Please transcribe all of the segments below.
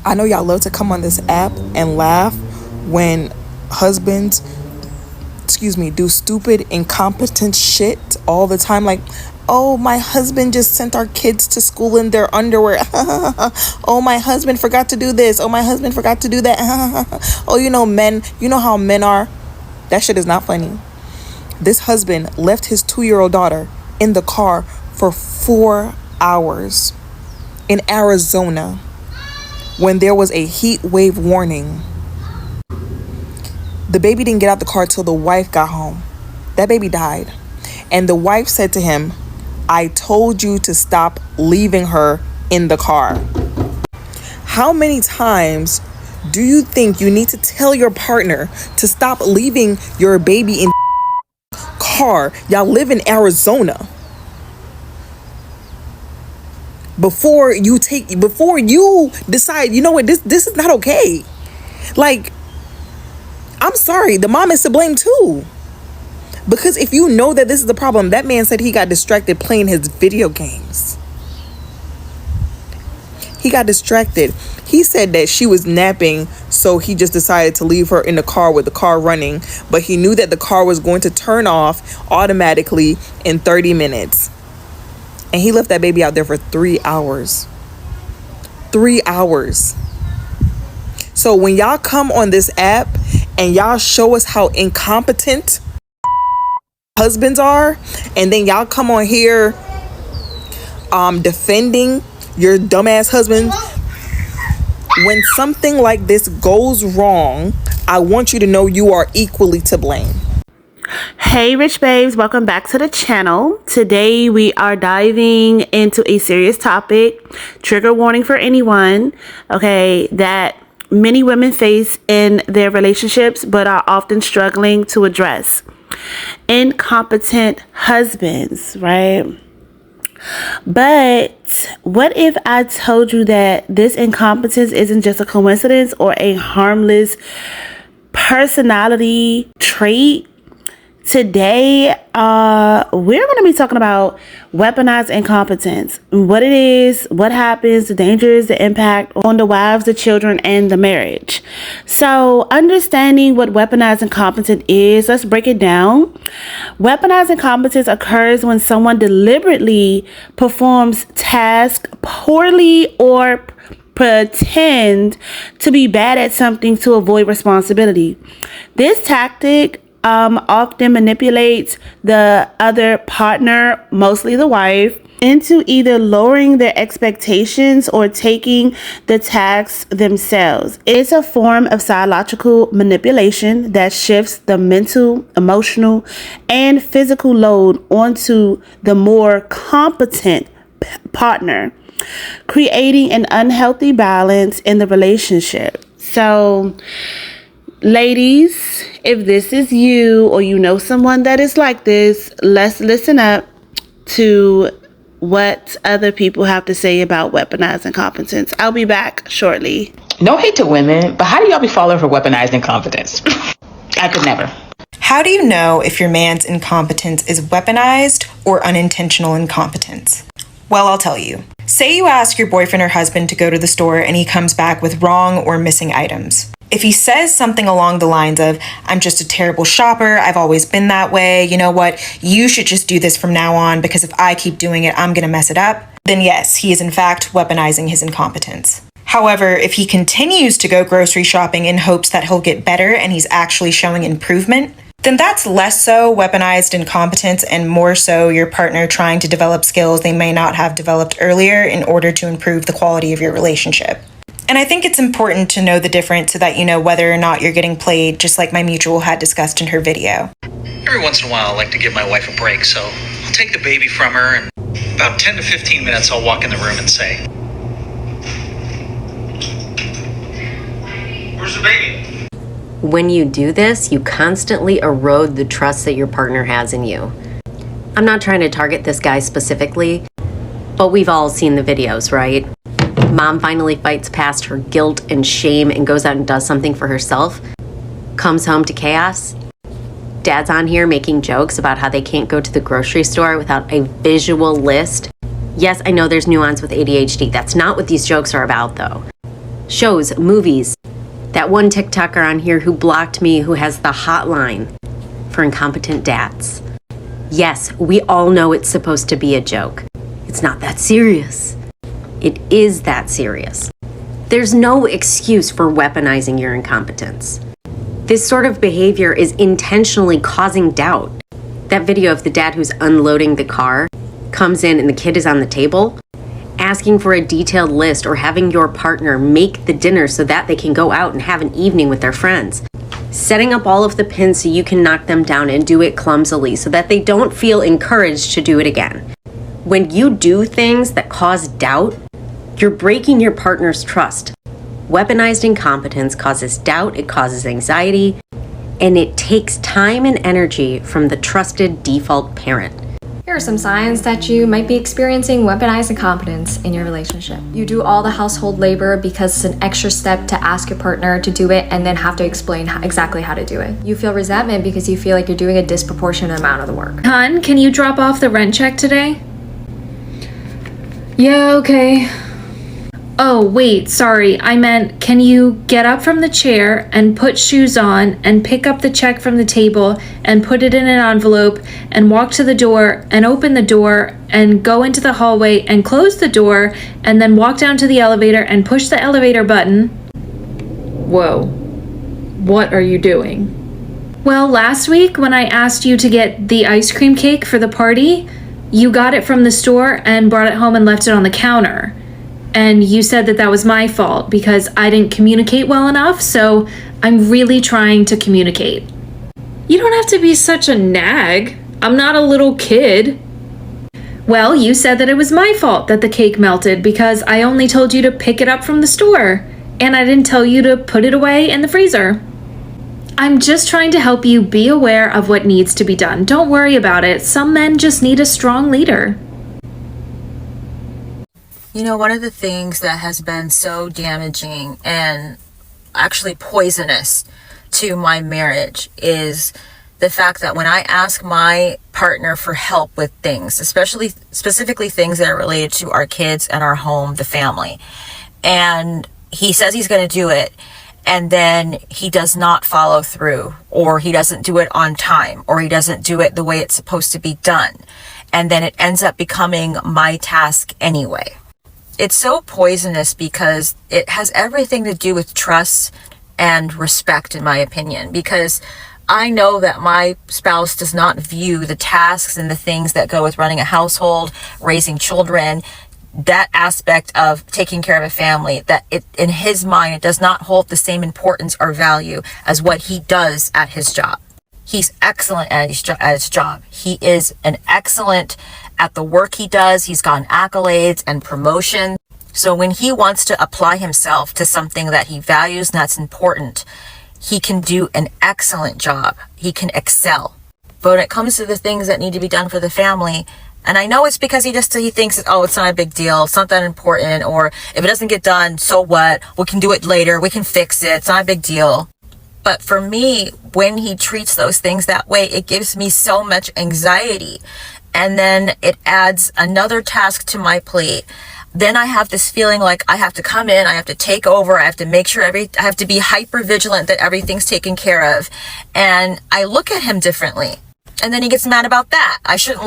I know y'all love to come on this app and laugh when husbands, do stupid, incompetent shit all the time. Like, oh, my husband just sent our kids to school in their underwear. Oh, my husband forgot to do this. Oh, my husband forgot to do that. Oh, men, you know how men are. That shit is not funny. This husband left his 2-year-old daughter in the car for 4 hours in Arizona when there was a heat wave warning. The baby didn't get out the car till the wife got home. That baby died. And the wife said to him, I told you to stop leaving her in the car. How many times do you think you need to tell your partner to stop leaving your baby in the car? Y'all live in Arizona. Before you decide, you know what, this is not okay. Like, I'm sorry, the mom is to blame too. Because if you know that this is the problem, that man said he got distracted playing his video games. He got distracted. He said that she was napping, so he just decided to leave her in the car with the car running. But he knew that the car was going to turn off automatically in 30 minutes. And he left that baby out there for 3 hours. 3 hours. So when y'all come on this app and y'all show us how incompetent husbands are, and then y'all come on here defending your dumbass husband, when something like this goes wrong, I want you to know you are equally to blame. Hey Rych Babes, welcome back to the channel. Today we are diving into a serious topic, trigger warning for anyone, okay, that many women face in their relationships but are often struggling to address. Incompetent husbands, right? But what if I told you that this incompetence isn't just a coincidence or a harmless personality trait? Today, we're going to be talking about weaponized incompetence, what it is, what happens, the dangers, the impact on the wives, the children, and the marriage. So understanding what weaponized incompetence is, let's break it down. Weaponized incompetence occurs when someone deliberately performs tasks poorly or pretend to be bad at something to avoid responsibility. This tactic often manipulates the other partner, mostly the wife, into either lowering their expectations or taking the tasks themselves. It's a form of psychological manipulation that shifts the mental, emotional, and physical load onto the more competent partner, creating an unhealthy balance in the relationship. So, ladies, if this is you or you know someone that is like this, let's listen up to what other people have to say about weaponized incompetence. I'll be back shortly. No hate to women, but how do y'all be falling for weaponized incompetence? I could never. How do you know if your man's incompetence is weaponized or unintentional incompetence? Well, I'll tell you. Say you ask your boyfriend or husband to go to the store and he comes back with wrong or missing items. If he says something along the lines of, I'm just a terrible shopper, I've always been that way, you know what, you should just do this from now on because if I keep doing it, I'm gonna mess it up, then yes, he is in fact weaponizing his incompetence. However, if he continues to go grocery shopping in hopes that he'll get better and he's actually showing improvement, then that's less so weaponized incompetence and more so your partner trying to develop skills they may not have developed earlier in order to improve the quality of your relationship. And I think it's important to know the difference so that you know whether or not you're getting played, just like my mutual had discussed in her video. Every once in a while, I like to give my wife a break, so I'll take the baby from her, and about 10 to 15 minutes, I'll walk in the room and say, "Where's the baby?" When you do this, you constantly erode the trust that your partner has in you. I'm not trying to target this guy specifically, but we've all seen the videos, right? Mom finally fights past her guilt and shame and goes out and does something for herself. Comes home to chaos. Dad's on here making jokes about how they can't go to the grocery store without a visual list. Yes, I know there's nuance with ADHD. That's not what these jokes are about, though. shows, movies. That one TikToker on here who blocked me who has the hotline for incompetent dads. Yes, we all know it's supposed to be a joke. It's not that serious. It is that serious. There's no excuse for weaponizing your incompetence. This sort of behavior is intentionally causing doubt. That video of the dad who's unloading the car comes in and the kid is on the table, asking for a detailed list or having your partner make the dinner so that they can go out and have an evening with their friends. Setting up all of the pins so you can knock them down and do it clumsily so that they don't feel encouraged to do it again. When you do things that cause doubt, you're breaking your partner's trust. Weaponized incompetence causes doubt, it causes anxiety, and it takes time and energy from the trusted default parent. Here are some signs that you might be experiencing weaponized incompetence in your relationship. You do all the household labor because it's an extra step to ask your partner to do it and then have to explain exactly how to do it. You feel resentment because you feel like you're doing a disproportionate amount of the work. Hon, can you drop off the rent check today? Yeah, okay. Oh, wait, sorry. I meant, can you get up from the chair and put shoes on and pick up the check from the table and put it in an envelope and walk to the door and open the door and go into the hallway and close the door and then walk down to the elevator and push the elevator button? Whoa. What are you doing? Well, last week when I asked you to get the ice cream cake for the party, you got it from the store and brought it home and left it on the counter. And you said that that was my fault because I didn't communicate well enough, so I'm really trying to communicate. You don't have to be such a nag. I'm not a little kid. Well, you said that it was my fault that the cake melted because I only told you to pick it up from the store, and I didn't tell you to put it away in the freezer. I'm just trying to help you be aware of what needs to be done. Don't worry about it. Some men just need a strong leader. You know, one of the things that has been so damaging and actually poisonous to my marriage is the fact that when I ask my partner for help with things, specifically things that are related to our kids and our home, the family, and he says he's going to do it, and then he does not follow through, or he doesn't do it on time, or he doesn't do it the way it's supposed to be done, and then it ends up becoming my task anyway. It's so poisonous because it has everything to do with trust and respect, in my opinion, because I know that my spouse does not view the tasks and the things that go with running a household, raising children, that aspect of taking care of a family, that it, in his mind, it does not hold the same importance or value as what he does at his job. He's excellent at his job. He is an excellent at the work he does. He's gotten accolades and promotion. So when he wants to apply himself to something that he values and that's important, he can do an excellent job. He can excel. But when it comes to the things that need to be done for the family, and I know it's because he thinks, oh, it's not a big deal. It's not that important. Or if it doesn't get done, so what? We can do it later. We can fix it. It's not a big deal. But for me, when he treats those things that way, it gives me so much anxiety. And then it adds another task to my plate. Then I have this feeling like I have to come in, I have to take over, I have to make sure I have to be hyper vigilant that everything's taken care of. And I look at him differently. And then he gets mad about that. You shouldn't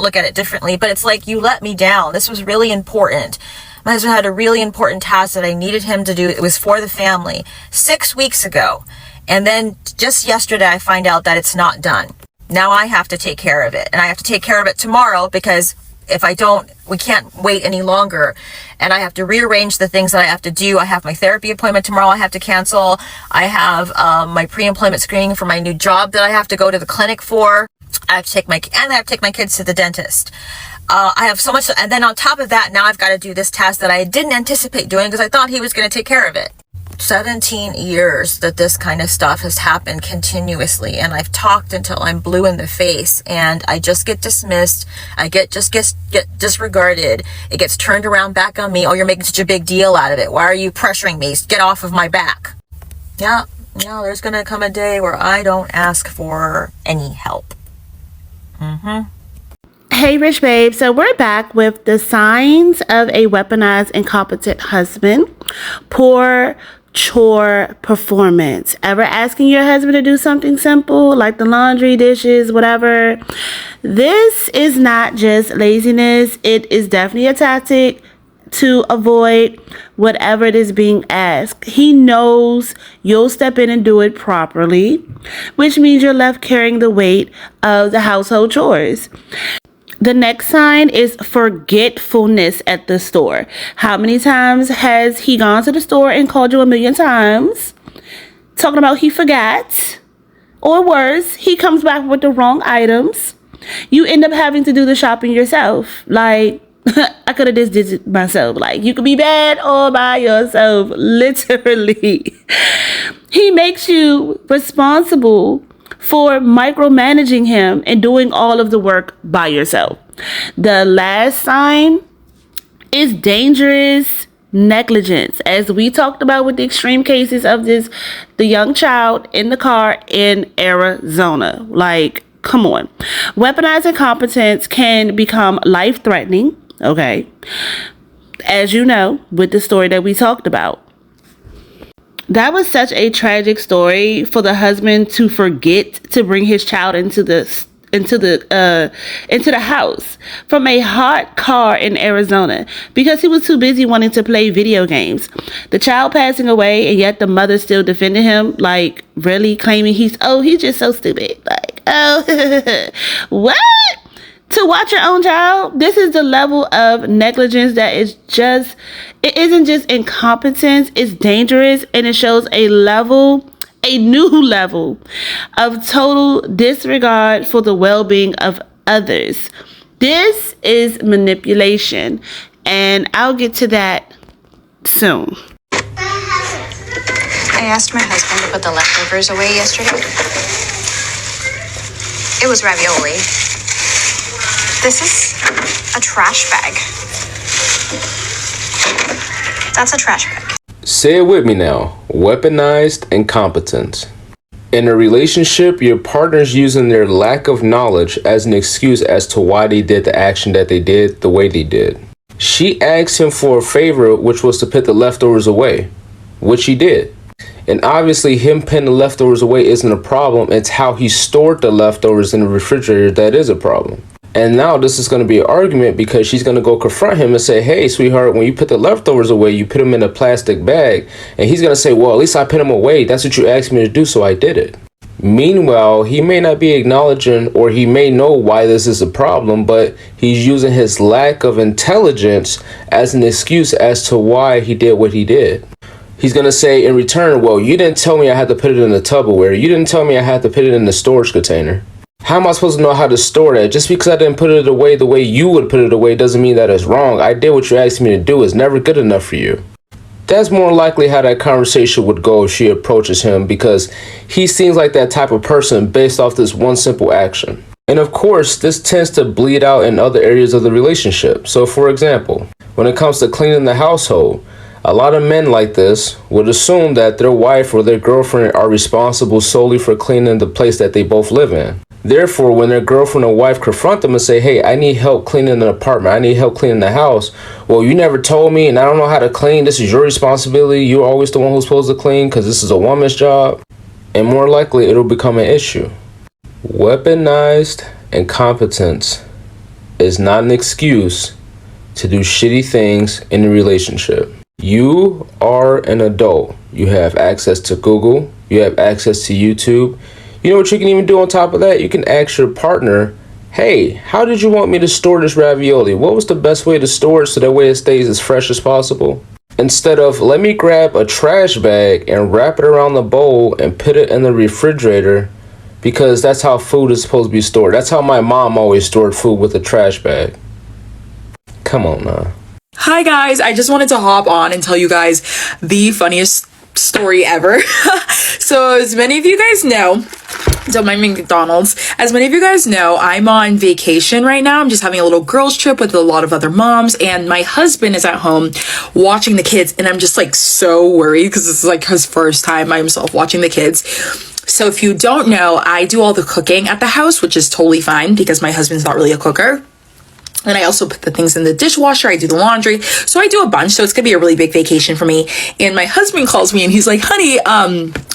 look at it differently. But it's like, you let me down. This was really important. My husband had a really important task that I needed him to do. It was for the family 6 weeks ago. And then just yesterday, I find out that it's not done. Now I have to take care of it. And I have to take care of it tomorrow because if I don't, we can't wait any longer. And I have to rearrange the things that I have to do. I have my therapy appointment tomorrow I have to cancel. I have my pre-employment screening for my new job that I have to go to the clinic for. I have to take my kids to the dentist. I have so much. And then on top of that, now I've got to do this task that I didn't anticipate doing because I thought he was going to take care of it. 17 years that this kind of stuff has happened continuously, and I've talked until I'm blue in the face, and I just get dismissed. I get disregarded. It gets turned around back on me. Oh, you're making such a big deal out of it. Why are you pressuring me? Get off of my back. Yeah, there's gonna come a day where I don't ask for any help. Hey, Rych Babes. So we're back with the signs of a weaponized, incompetent husband. Poor chore performance. Ever asking your husband to do something simple like the laundry, dishes, whatever? This is not just laziness. It is definitely a tactic to avoid whatever it is being asked. He knows you'll step in and do it properly, which means you're left carrying the weight of the household chores. The next sign is forgetfulness at the store. How many times has he gone to the store and called you a million times, talking about he forgot? Or worse, he comes back with the wrong items. You end up having to do the shopping yourself. Like, I could have just did it myself. Like, you could be bad all by yourself, literally. He makes you responsible for micromanaging him and doing all of the work by yourself. The last sign is dangerous negligence. As we talked about with the extreme cases of the young child in the car in Arizona. Like, come on. Weaponized incompetence can become life-threatening, okay? As you know, with the story that we talked about. That was such a tragic story for the husband to forget to bring his child into the house from a hot car in Arizona because he was too busy wanting to play video games. The child passing away, and yet the mother still defended him, like really claiming he's just so stupid. Like, oh, what? To watch your own child? This is the level of negligence that is just, it isn't just incompetence, it's dangerous, and it shows a new level of total disregard for the well-being of others. This is manipulation, and I'll get to that soon. I asked my husband to put the leftovers away yesterday. It was ravioli. This is a trash bag. That's a trash bag. Say it with me now. Weaponized incompetence. In a relationship, your partner's using their lack of knowledge as an excuse as to why they did the action that they did the way they did. She asked him for a favor, which was to put the leftovers away, which he did. And obviously him putting the leftovers away isn't a problem. It's how he stored the leftovers in the refrigerator that is a problem. And now this is going to be an argument because she's going to go confront him and say, hey, sweetheart, when you put the leftovers away, you put them in a plastic bag. And he's going to say, well, at least I put them away. That's what you asked me to do, so I did it. Meanwhile, he may not be acknowledging, or he may know why this is a problem, but he's using his lack of intelligence as an excuse as to why he did what he did. He's going to say in return, well, you didn't tell me I had to put it in the Tupperware. You didn't tell me I had to put it in the storage container. How am I supposed to know how to store that? Just because I didn't put it away the way you would put it away doesn't mean that it's wrong. I did what you asked me to do. It's never good enough for you. That's more likely how that conversation would go if she approaches him, because he seems like that type of person based off this one simple action. And of course, this tends to bleed out in other areas of the relationship. So for example, when it comes to cleaning the household, a lot of men like this would assume that their wife or their girlfriend are responsible solely for cleaning the place that they both live in. Therefore, when their girlfriend or wife confront them and say, hey, I need help cleaning the apartment, I need help cleaning the house. Well, you never told me and I don't know how to clean. This is your responsibility. You're always the one who's supposed to clean because this is a woman's job. And more likely, it'll become an issue. Weaponized incompetence is not an excuse to do shitty things in a relationship. You are an adult. You have access to Google. You have access to YouTube. You know what you can even do on top of that? You can ask your partner, hey, how did you want me to store this ravioli? What was the best way to store it so that way it stays as fresh as possible? Instead of, let me grab a trash bag and wrap it around the bowl and put it in the refrigerator, because that's how food is supposed to be stored. That's how my mom always stored food, with a trash bag. Come on now. Hi guys, I just wanted to hop on and tell you guys the funniest story ever. So as many of you guys know, don't mind me, McDonald's. As many of you guys know, I'm on vacation right now. I'm just having a little girls trip with a lot of other moms, and my husband is at home watching the kids, and I'm just like so worried because this is like his first time by himself watching the kids. So if you don't know, I do all the cooking at the house, which is totally fine because my husband's not really a cooker. And I also put the things in the dishwasher. I do the laundry. So I do a bunch. So it's going to be a really big vacation for me. And my husband calls me and he's like, honey,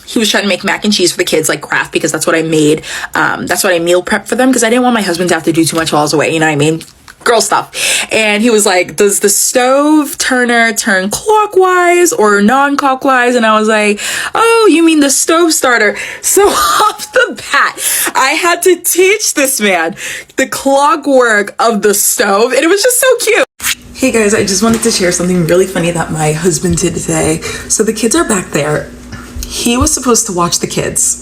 he was trying to make mac and cheese for the kids, like Kraft, because that's what I made. That's what I meal prep for them because I didn't want my husband to have to do too much while I was away. You know what I mean? Girl stuff. And he was like, does the stove turner turn clockwise or non-clockwise? And I was like, oh, you mean the stove starter? So off the bat, I had to teach this man the clockwork of the stove, and it was just so cute. Hey guys, I just wanted to share something really funny that my husband did today. So the kids are back there. He was supposed to watch the kids.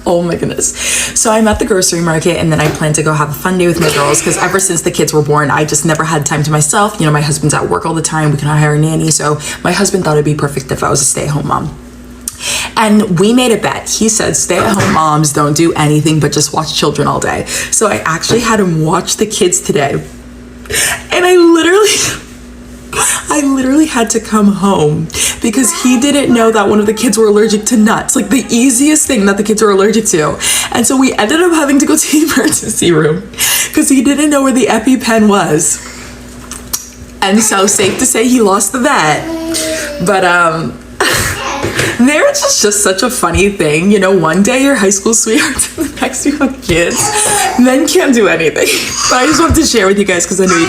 Oh my goodness. So I'm at the grocery market and then I plan to go have a fun day with my girls because ever since the kids were born, I just never had time to myself. You know, my husband's at work all the time. We cannot hire a nanny. So my husband thought it'd be perfect if I was a stay-at-home mom. And we made a bet. He said stay-at-home moms don't do anything but just watch children all day. So I actually had him watch the kids today. And I literally had to come home because he didn't know that one of the kids were allergic to nuts, like the easiest thing that the kids were allergic to. And so we ended up having to go to the emergency room because he didn't know where the EpiPen was. And so safe to say he lost the bet. But marriage is just such a funny thing. You know, one day you're high school sweethearts and the next you have kids. Men can't do anything. But I just wanted to share with you guys because I know you.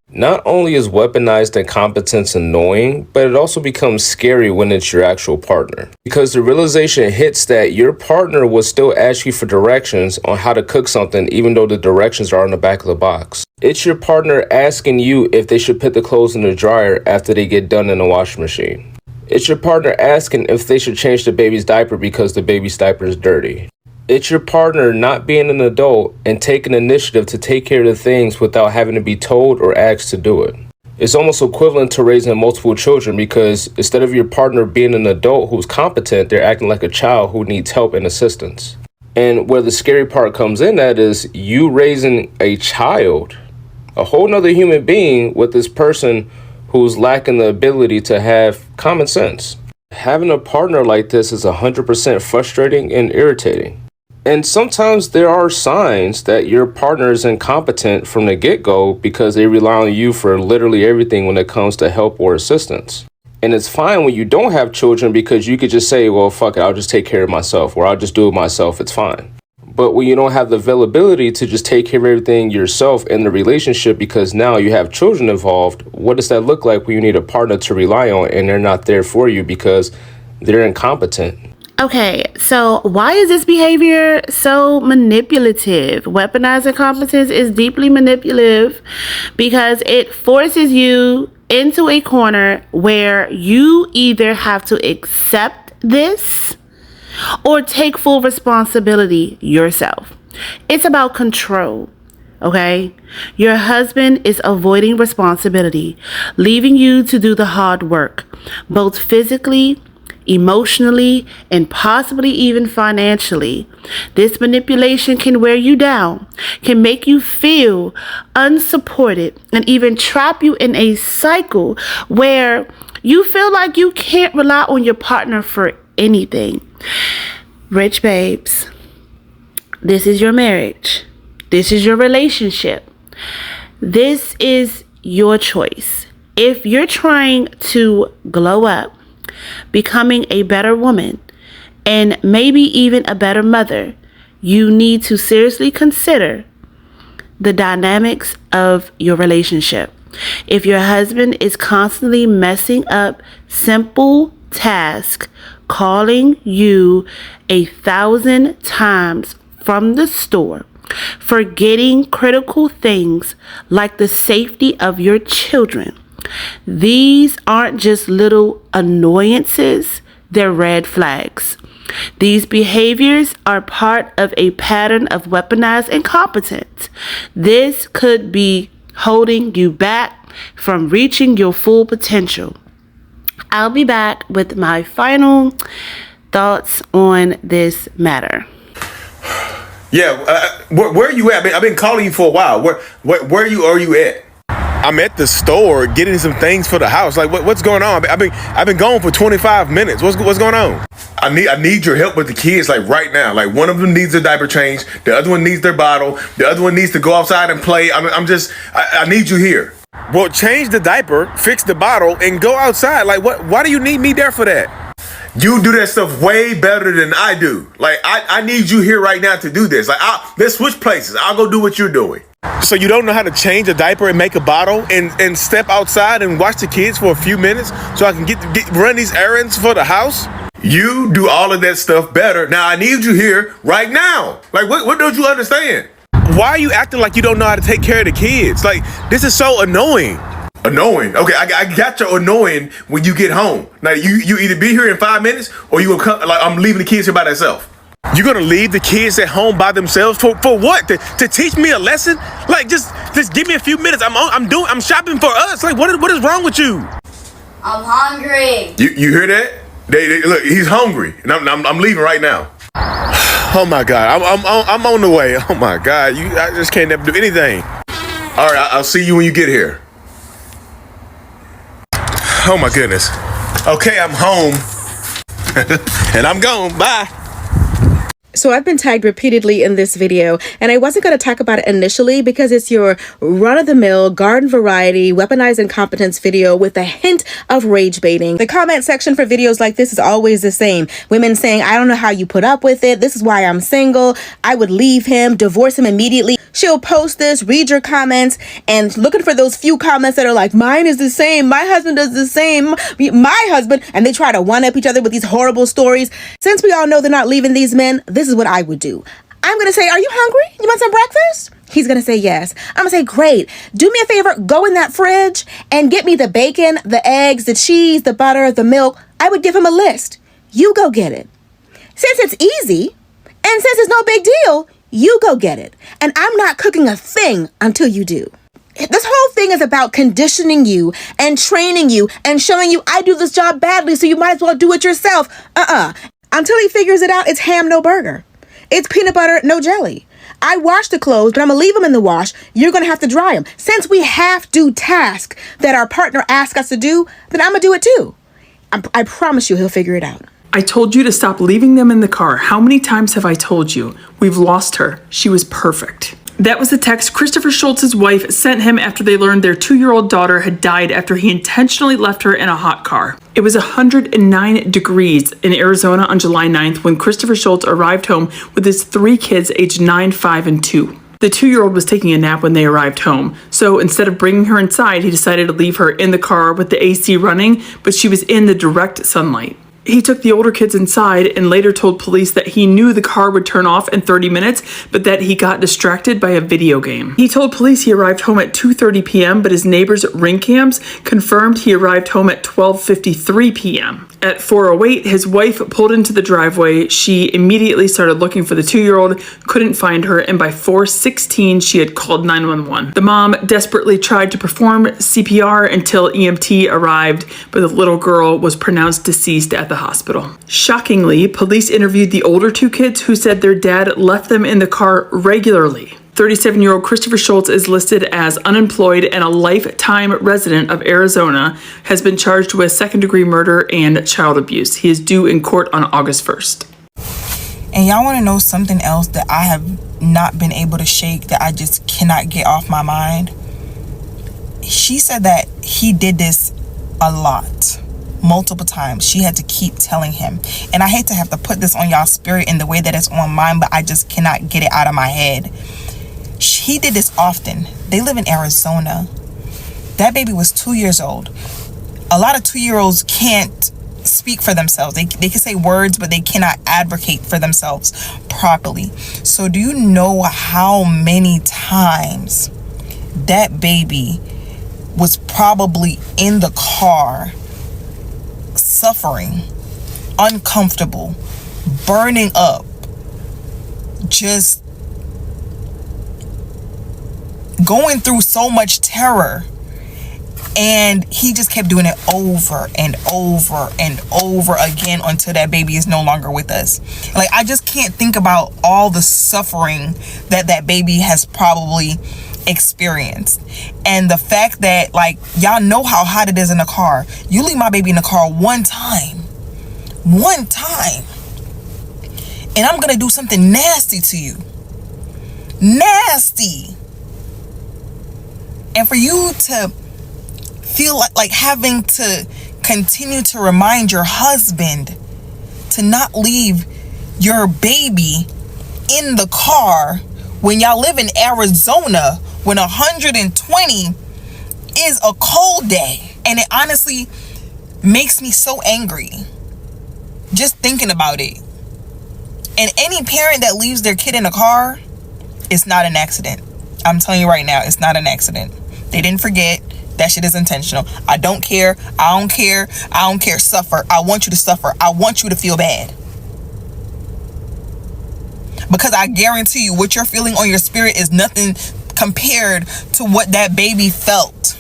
Not only is weaponized incompetence annoying, but it also becomes scary when it's your actual partner. Because the realization hits that your partner will still ask you for directions on how to cook something even though the directions are on the back of the box. It's your partner asking you if they should put the clothes in the dryer after they get done in the washing machine. It's your partner asking if they should change the baby's diaper because the baby's diaper is dirty. It's your partner not being an adult and taking initiative to take care of the things without having to be told or asked to do it. It's almost equivalent to raising multiple children because instead of your partner being an adult who's competent, they're acting like a child who needs help and assistance. And where the scary part comes in at is you raising a child, a whole nother human being with this person who's lacking the ability to have common sense. Having a partner like this is 100% frustrating and irritating. And sometimes there are signs that your partner is incompetent from the get-go because they rely on you for literally everything when it comes to help or assistance. And it's fine when you don't have children because you could just say, well, fuck it, I'll just take care of myself or I'll just do it myself, it's fine. But when you don't have the availability to just take care of everything yourself in the relationship because now you have children involved, what does that look like when you need a partner to rely on and they're not there for you because they're incompetent? Okay, so why is this behavior so manipulative? Weaponized incompetence is deeply manipulative because it forces you into a corner where you either have to accept this or take full responsibility yourself. It's about control. Okay? Your husband is avoiding responsibility, leaving you to do the hard work, both physically, emotionally, and possibly even financially. This manipulation can wear you down, can make you feel unsupported, and even trap you in a cycle where you feel like you can't rely on your partner for anything. Rych Babes, this is your marriage. This is your relationship. This is your choice. If you're trying to glow up, becoming a better woman, and maybe even a better mother, you need to seriously consider the dynamics of your relationship. If your husband is constantly messing up simple tasks, calling you 1,000 times from the store, forgetting critical things like the safety of your children, these aren't just little annoyances, they're red flags. These behaviors are part of a pattern of weaponized incompetence. This could be holding you back from reaching your full potential. I'll be back with my final thoughts on this matter. Yeah, where are you at? I've been calling you for a while. Where are you at? I'm at the store getting some things for the house. Like, what's going on? I've been gone for 25 minutes. What's going on? I need your help with the kids, like right now. Like, one of them needs a diaper change, the other one needs their bottle, the other one needs to go outside and play. I need you here. Well, change the diaper, fix the bottle, and go outside. Like, why do you need me there for that? You do that stuff way better than I do. Like, I need you here right now to do this. Like, let's switch places. I'll go do what you're doing. So you don't know how to change a diaper and make a bottle and step outside and watch the kids for a few minutes so I can run these errands for the house? You do all of that stuff better. Now I need you here right now. Like, what don't you understand? Why are you acting like you don't know how to take care of the kids? Like, this is so annoying. Annoying? Okay, I got your annoying when you get home. Now you either be here in 5 minutes or you will come. Like, I'm leaving the kids here by themselves. You're gonna leave the kids at home by themselves for what? To teach me a lesson? Like, just give me a few minutes. I'm shopping for us. Like, what is wrong with you? I'm hungry. You hear that? They look. He's hungry, and I'm leaving right now. Oh my God, I'm on the way. Oh my God, I just can't never do anything. All right, I'll see you when you get here. Oh my goodness. Okay, I'm home, and I'm gone. Bye. So I've been tagged repeatedly in this video, and I wasn't going to talk about it initially because it's your run-of-the-mill garden variety weaponized incompetence video with a hint of rage baiting. The comment section for videos like this is always the same. Women saying, I don't know how you put up with it. This is why I'm single. I would leave him, divorce him immediately. She'll post this, read your comments, and looking for those few comments that are like, mine is the same, my husband does the same, my husband, and they try to one-up each other with these horrible stories. Since we all know they're not leaving these men, this is what I would do. I'm going to say, are you hungry? You want some breakfast? He's going to say yes. I'm going to say, great. Do me a favor, go in that fridge and get me the bacon, the eggs, the cheese, the butter, the milk. I would give him a list. You go get it. Since it's easy, and since it's no big deal, you go get it. And I'm not cooking a thing until you do. This whole thing is about conditioning you and training you and showing you I do this job badly, so you might as well do it yourself. Until he figures it out, it's ham, no burger. It's peanut butter, no jelly. I wash the clothes, but I'm going to leave them in the wash. You're going to have to dry them. Since we have to task that our partner asks us to do, then I'm going to do it too. I promise you he'll figure it out. I told you to stop leaving them in the car. How many times have I told you? We've lost her. She was perfect. That was the text Christopher Schultz's wife sent him after they learned their 2-year-old daughter had died after he intentionally left her in a hot car. It was 109 degrees in Arizona on July 9th when Christopher Schultz arrived home with his 3 kids aged 9, 5, and 2. The 2-year-old was taking a nap when they arrived home, so instead of bringing her inside, he decided to leave her in the car with the AC running, but she was in the direct sunlight. He took the older kids inside and later told police that he knew the car would turn off in 30 minutes, but that he got distracted by a video game. He told police he arrived home at 2:30 p.m., but his neighbor's ring cams confirmed he arrived home at 12:53 p.m. At 4:08, his wife pulled into the driveway. She immediately started looking for the 2-year-old, couldn't find her, and by 4:16, she had called 911. The mom desperately tried to perform CPR until EMT arrived, but the little girl was pronounced deceased at the hospital. Shockingly, police interviewed the older 2 kids who said their dad left them in the car regularly. 37-year-old Christopher Schultz is listed as unemployed and a lifetime resident of Arizona, has been charged with second-degree murder and child abuse. He is due in court on August 1st. And y'all want to know something else that I have not been able to shake, that I just cannot get off my mind? She said that he did this a lot. Multiple times. She had to keep telling him. And I hate to have to put this on y'all's spirit in the way that it's on mine, but I just cannot get it out of my head. He did this often. They live in Arizona. That baby was 2 years old. A lot of 2-year-olds can't speak for themselves. They can say words, but they cannot advocate for themselves properly. So do you know how many times that baby was probably in the car, suffering, uncomfortable, burning up, just going through so much terror, and he just kept doing it over and over and over again until that baby is no longer with us. Like, I just can't think about all the suffering that baby has probably experienced. And the fact that, like, y'all know how hot it is in the car. You leave my baby in the car one time, and I'm gonna do something nasty to you. Nasty. And for you to feel like having to continue to remind your husband to not leave your baby in the car when y'all live in Arizona when 120 is a cold day. And it honestly makes me so angry just thinking about it. And any parent that leaves their kid in a car, it's not an accident. I'm telling you right now, it's not an accident. They didn't forget. That shit is intentional. I don't care. I don't care. I don't care. Suffer. I want you to suffer. I want you to feel bad. Because I guarantee you what you're feeling on your spirit is nothing compared to what that baby felt.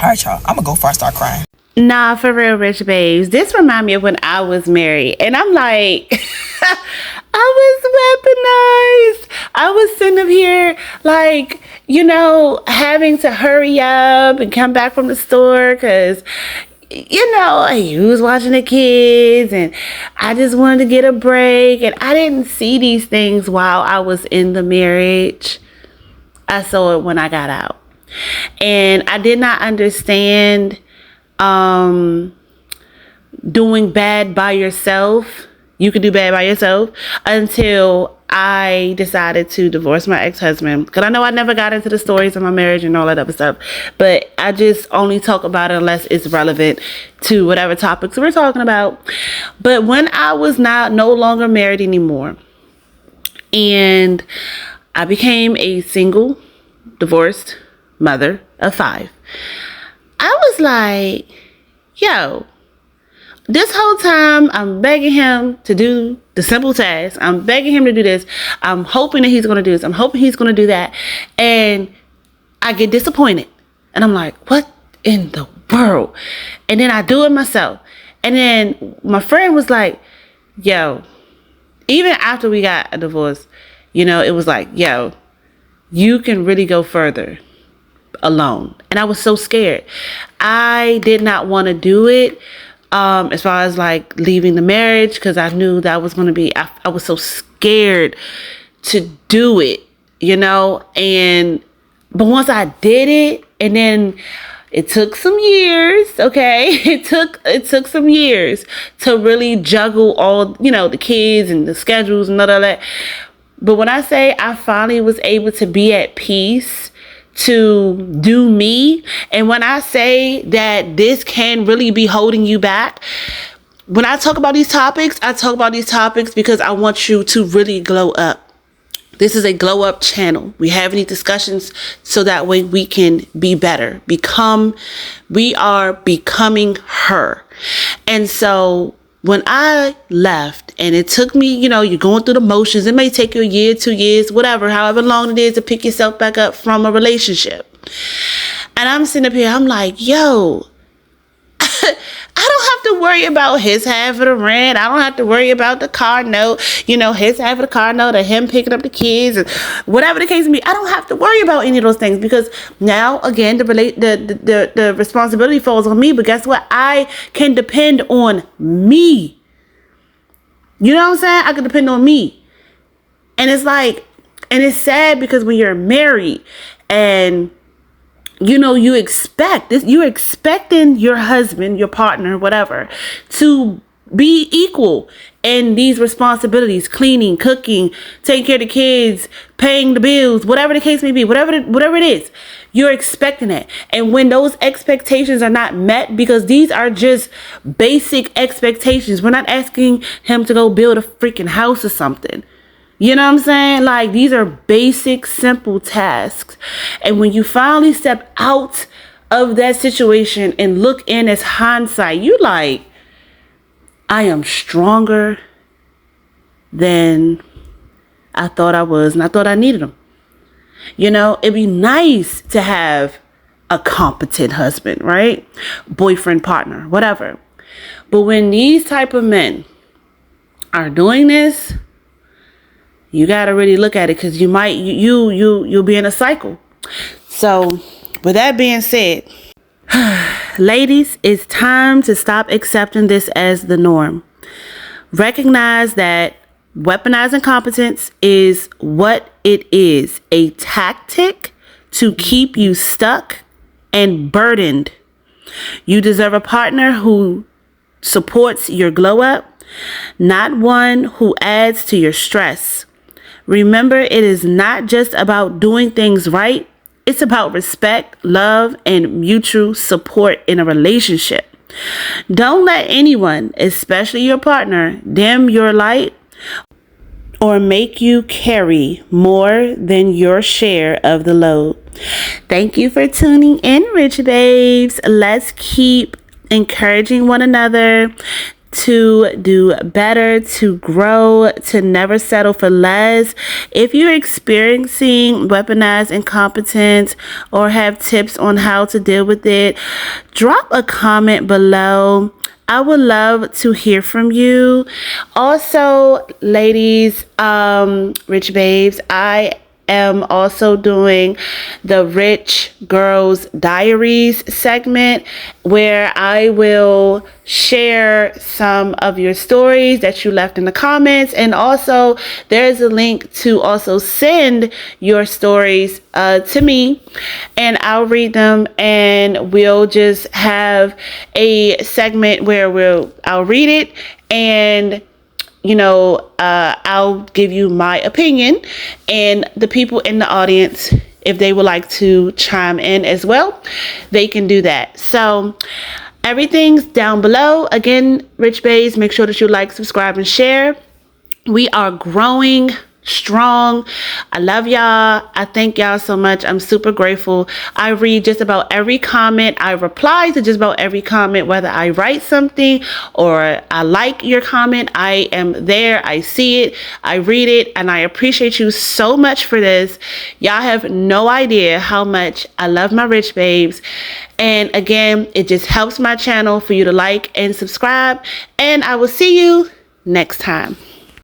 All right, y'all. I'm going to go before I start crying. Nah, for real, Rych Babes. This remind me of when I was married. And I'm like, I was weaponized. I was sitting up here like, you know, having to hurry up and come back from the store because, you know, he was watching the kids and I just wanted to get a break. And I didn't see these things while I was in the marriage. I saw it when I got out. And I did not understand doing bad by yourself. You can do bad by yourself until I decided to divorce my ex-husband. Because I know I never got into the stories of my marriage and all that other stuff. But I just only talk about it unless it's relevant to whatever topics we're talking about. But when I was no longer married anymore, and I became a single, divorced mother of 5, I was like, yo, this whole time I'm begging him to do the simple task. I'm begging him to do this. I'm hoping that he's going to do this. I'm hoping he's going to do that. And I get disappointed. And I'm like, what in the world? And then I do it myself. And then my friend was like, yo, even after we got a divorce, you know, it was like, yo, you can really go further alone. And I was so scared. I did not want to do it as far as like leaving the marriage, because I knew that was going to be, I was so scared to do it, you know. But once I did it, and then it took some years, okay, it took some years to really juggle all, you know, the kids and the schedules and all that. But when I say I finally was able to be at peace to do me, and when I say that this can really be holding you back, when I talk about these topics, I talk about these topics because I want you to really glow up. This is a glow up channel. We have any discussions so that way we can be better. We are becoming her. And so when I left, and it took me, you know, you're going through the motions. It may take you a year, 2 years, whatever, however long it is to pick yourself back up from a relationship. And I'm sitting up here, I'm like, yo, I don't have to worry about his half of the rent. I don't have to worry about the car note, you know, his half of the car note, or him picking up the kids, and whatever the case may be. I don't have to worry about any of those things, because now again the responsibility falls on me. But guess what? I can depend on me. You know what I'm saying? I can depend on me. And it's like, and it's sad because when you're married and you know, you expect this, you're expecting your husband, your partner, whatever, to be equal in these responsibilities: cleaning, cooking, taking care of the kids, paying the bills, whatever the case may be, whatever it is, you're expecting it. And when those expectations are not met, because these are just basic expectations, we're not asking him to go build a freaking house or something. You know what I'm saying? Like, these are basic, simple tasks. And when you finally step out of that situation and look in as hindsight, you like, I am stronger than I thought I was, and I thought I needed them. You know, it'd be nice to have a competent husband, right? Boyfriend, partner, whatever. But when these type of men are doing this, you got to really look at it, because you'll be in a cycle. So with that being said, ladies, it's time to stop accepting this as the norm. Recognize that weaponized incompetence is what it is, a tactic to keep you stuck and burdened. You deserve a partner who supports your glow up, not one who adds to your stress. Remember, it is not just about doing things right. It's about respect, love, and mutual support in a relationship. Don't let anyone, especially your partner, dim your light or make you carry more than your share of the load. Thank you for tuning in, Rych Babes. Let's keep encouraging one another to do better, to grow, to never settle for less. If you're experiencing weaponized incompetence or have tips on how to deal with it, drop a comment below. I would love to hear from you. Also, ladies, Rych Babes, I am also doing the Rich Girls Diaries segment, where I will share some of your stories that you left in the comments, and also there's a link to also send your stories to me, and I'll read them, and we'll just have a segment where I'll read it, and I'll give you my opinion, and the people in the audience, if they would like to chime in as well, they can do that. So everything's down below. Again, Rych Babes, make sure that you like, subscribe, and share. We are growing strong. I love y'all. I thank y'all so much. I'm super grateful. I read just about every comment. I reply to just about every comment, whether I write something or I like your comment. I am there. I see it. I read it, and I appreciate you so much for this. Y'all have no idea how much I love my Rych Babes. And again, it just helps my channel for you to like and subscribe, and I will see you next time.